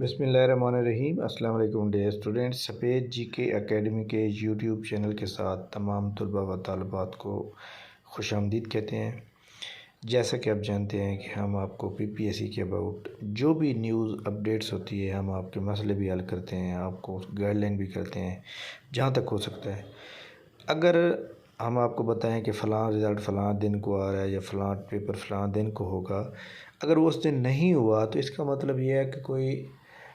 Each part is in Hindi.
बिस्मिल्लाहिर्रहमानिर्रहीम। अस्सलाम वालेकुम डियर स्टूडेंट्स। सफ़ेद जीके एकेडमी के यूट्यूब चैनल के साथ तमाम तलबा व तालिबात को खुशामदीद कहते हैं। जैसा कि आप जानते हैं कि हम आपको पीपीएससी के अबाउट जो भी न्यूज़ अपडेट्स होती है, हम आपके मसले भी हल करते हैं, आपको गाइडलाइन भी करते हैं जहाँ तक हो सकता है। अगर हम आपको बताएं कि फ़लाँ रिज़ल्ट फ़लाँ दिन को आ रहा है या फ़लाँ पेपर फ़लाँ दिन को होगा, अगर वो उस दिन नहीं हुआ तो इसका मतलब ये है कि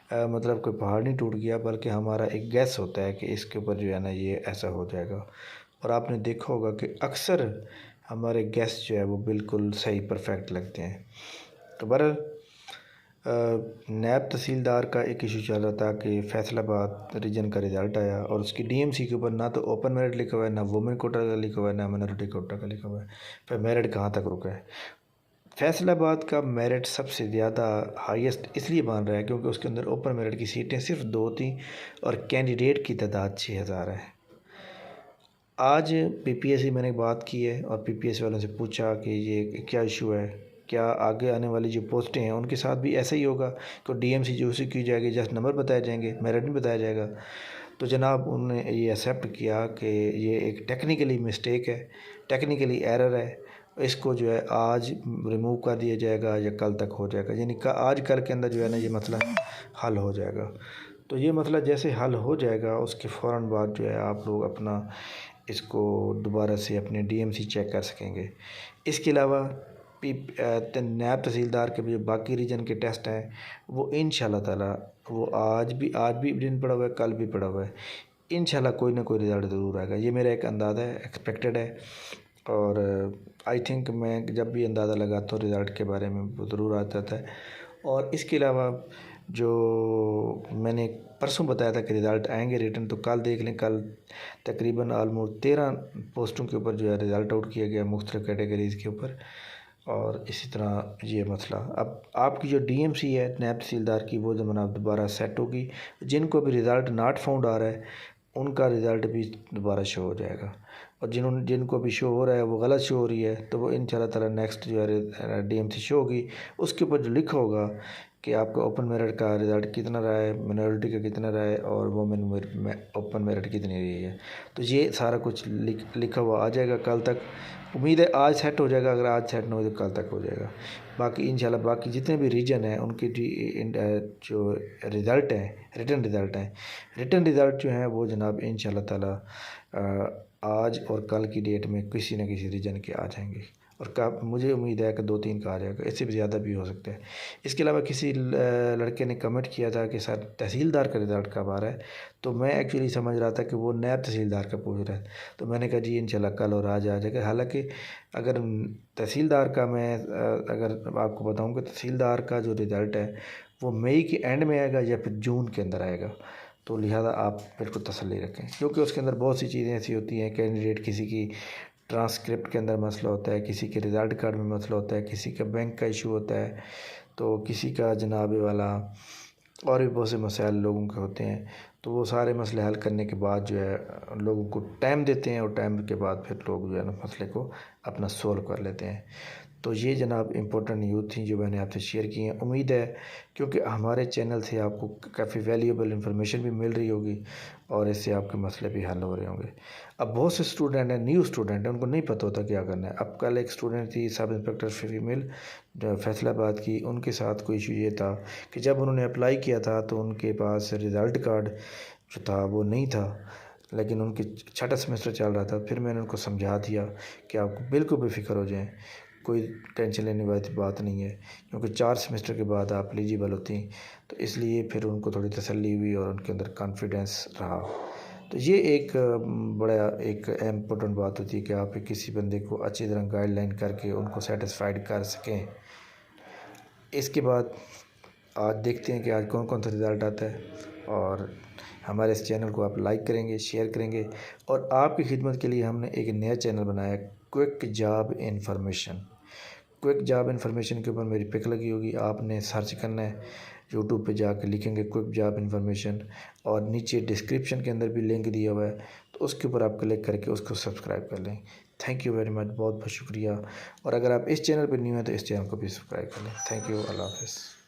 मतलब कोई पहाड़ नहीं टूट गया, बल्कि हमारा एक गैस होता है कि इसके ऊपर जो है ना ये ऐसा हो जाएगा। और आपने देखा होगा कि अक्सर हमारे गैस जो है वो बिल्कुल सही परफेक्ट लगते हैं। तो बहरहाल नायब तहसीलदार का एक इशू चल रहा था कि फैसलाबाद रीजन का रिज़ल्ट आया और उसकी डीएमसी के ऊपर ना तो ओपन मेरिट लिखा हुआ है, ना वुमेन कोटा का लिखा हुआ है, ना माइनॉरिटी कोटा का लिखा हुआ है। फिर मेरिट कहाँ तक रुका है? फैसलाबाद का मेरिट सबसे ज़्यादा हाईएस्ट इसलिए मान रहा है क्योंकि उसके अंदर ओपन मेरिट की सीटें सिर्फ 2 थी और कैंडिडेट की तादाद 6000 है। आज पीपीएससी मैंने बात की है और पीपीएससी वालों से पूछा कि ये क्या इशू है, क्या आगे आने वाली जो पोस्टें हैं उनके साथ भी ऐसा ही होगा कि डीएमसी जो उसी की जाएगी, जस्ट नंबर बताए जाएंगे, मेरिट नहीं बताया जाएगा। तो जनाब उन्होंने ये एक्सेप्ट किया कि ये एक टेक्निकली मिस्टेक है, टेक्निकली एरर है, इसको जो है आज रिमूव कर दिया जाएगा या कल तक हो जाएगा, यानी आज कल के अंदर जो है ना ये मसला हल हो जाएगा। तो ये मसला जैसे हल हो जाएगा उसके फ़ौरन बाद जो है आप लोग अपना इसको दोबारा से अपने डीएमसी चेक कर सकेंगे। इसके अलावा नायब तहसीलदार के जो बाकी रीजन के टेस्ट हैं वो इंशाल्लाह ताला वो आज भी दिन पड़ा हुआ है, कल भी पड़ा हुआ है। इंशाल्लाह कोई ना कोई रिज़ल्ट ज़रूर आएगा, ये मेरा एक अंदाज़ा है, एक्सपेक्टेड है। और आई थिंक मैं जब भी अंदाज़ा लगाता हूँ रिज़ल्ट के बारे में वो ज़रूर आ जाता है। और इसके अलावा जो मैंने परसों बताया था कि रिज़ल्ट आएंगे रिटर्न, तो कल देख लें, कल तकरीबन ऑलमोस्ट 13 पोस्टों के ऊपर जो है रिज़ल्ट आउट किया गया मुख्तलिफ कैटेगरीज़ के ऊपर। और इसी तरह ये मसला अब आपकी जो डीएमसी है नायब तहसीलदार की वो ज़माना दोबारा सेट होगी। जिनको भी रिज़ल्ट नॉट फाउंड आ रहा है उनका रिज़ल्ट भी दोबारा शो हो जाएगा, और जिनको भी शो हो रहा है वो गलत शो हो रही है तो वो इंशाल्लाह ताला नेक्स्ट जो है डीएमसी शो होगी, उसके ऊपर जो लिखा होगा कि आपका ओपन मेरिट का रिज़ल्ट कितना रहा है, माइनॉरिटी का कितना रहा है और वुमेन में ओपन मेरिट कितनी रही है। तो ये सारा कुछ लिखा हुआ आ जाएगा कल तक। उम्मीद है आज सेट हो जाएगा, अगर आज सेट ना हो तो कल तक हो जाएगा। बाकी इंशाल्लाह बाकी जितने भी रीजन हैं उनकी जो रिज़ल्ट हैं रिटर्न रिज़ल्ट जो हैं वो जनाब इंशाल्लाह ताला आज और कल की डेट में किसी न किसी रीजन के आ जाएंगे। और मुझे उम्मीद है कि 2-3 का आ जाएगा, इससे भी ज़्यादा भी हो सकता है। इसके अलावा किसी लड़के ने कमेंट किया था कि सर तहसीलदार का रिज़ल्ट कब आ रहा है, तो मैं एक्चुअली समझ रहा था कि वो नायब तहसीलदार का पूछ रहा है। तो मैंने कहा जी इंशाल्लाह कल और आज आ जाएगा। हालांकि अगर तहसीलदार का मैं अगर आपको बताऊँ कि तहसीलदार का जो रिज़ल्ट है वो मई के एंड में आएगा या फिर जून के अंदर आएगा। तो लिहाजा आप बिल्कुल तसल्ली रखें, क्योंकि उसके अंदर बहुत सी चीज़ें ऐसी होती हैं, कैंडिडेट किसी की ट्रांसक्रिप्ट के अंदर मसला होता है, किसी के रिज़ल्ट कार्ड में मसला होता है, किसी का बैंक का इशू होता है, तो किसी का जनाब वाला और भी बहुत से मसाइल लोगों के होते हैं। तो वो सारे मसले हल करने के बाद जो है लोगों को टाइम देते हैं और टाइम के बाद फिर लोग जो है ना मसले को अपना सोल्व कर लेते हैं। तो ये जनाब इम्पोर्टेंट न्यूज़ थी जो मैंने आपसे शेयर की हैं। उम्मीद है क्योंकि हमारे चैनल से आपको काफ़ी वैल्यूएबल इन्फॉर्मेशन भी मिल रही होगी और इससे आपके मसले भी हल हो रहे होंगे। अब बहुत से स्टूडेंट हैं, न्यू स्टूडेंट हैं, उनको नहीं पता होता क्या करना है। अब कल एक स्टूडेंट थी सब इंस्पेक्टर फीमेल फैसलाबाद की, उनके साथ कोई इशू ये था कि जब उन्होंने अप्लाई किया था तो उनके पास रिज़ल्ट कार्ड जो था वो नहीं था, लेकिन उनके छठा सेमेस्टर चल रहा था। फिर मैंने उनको समझा दिया कि आप बिल्कुल बेफिक्र हो जाएं, कोई टेंशन लेने वाली बात नहीं है, क्योंकि 4 सेमेस्टर के बाद आप एलिजिबल होती। तो इसलिए फिर उनको थोड़ी तसल्ली हुई और उनके अंदर कॉन्फिडेंस रहा। तो ये एक बड़ा एक इम्पोर्टेंट बात होती है कि आप किसी बंदे को अच्छी तरह गाइडलाइन करके उनको सेटिस्फाइड कर सकें। इसके बाद आज देखते हैं कि आज कौन कौन सा रिज़ल्ट आता है, और हमारे इस चैनल को आप लाइक करेंगे, शेयर करेंगे। और आपकी खिदमत के लिए हमने एक नया चैनल बनाया, quick job information. Quick job information के ऊपर मेरी पिक लगी होगी, आपने सर्च करना है, यूट्यूब पे जाकर लिखेंगे क्विक जॉब इन्फॉर्मेशन और नीचे डिस्क्रिप्शन के अंदर भी लिंक दिया हुआ है, तो उसके ऊपर आप क्लिक करके उसको सब्सक्राइब कर लें। थैंक यू वेरी मच, बहुत बहुत शुक्रिया। और अगर आप इस चैनल पर न्यू हैं तो इस चैनल को भी सब्सक्राइब कर लें। थैंक यू, अल्लाह हाफ़िज़।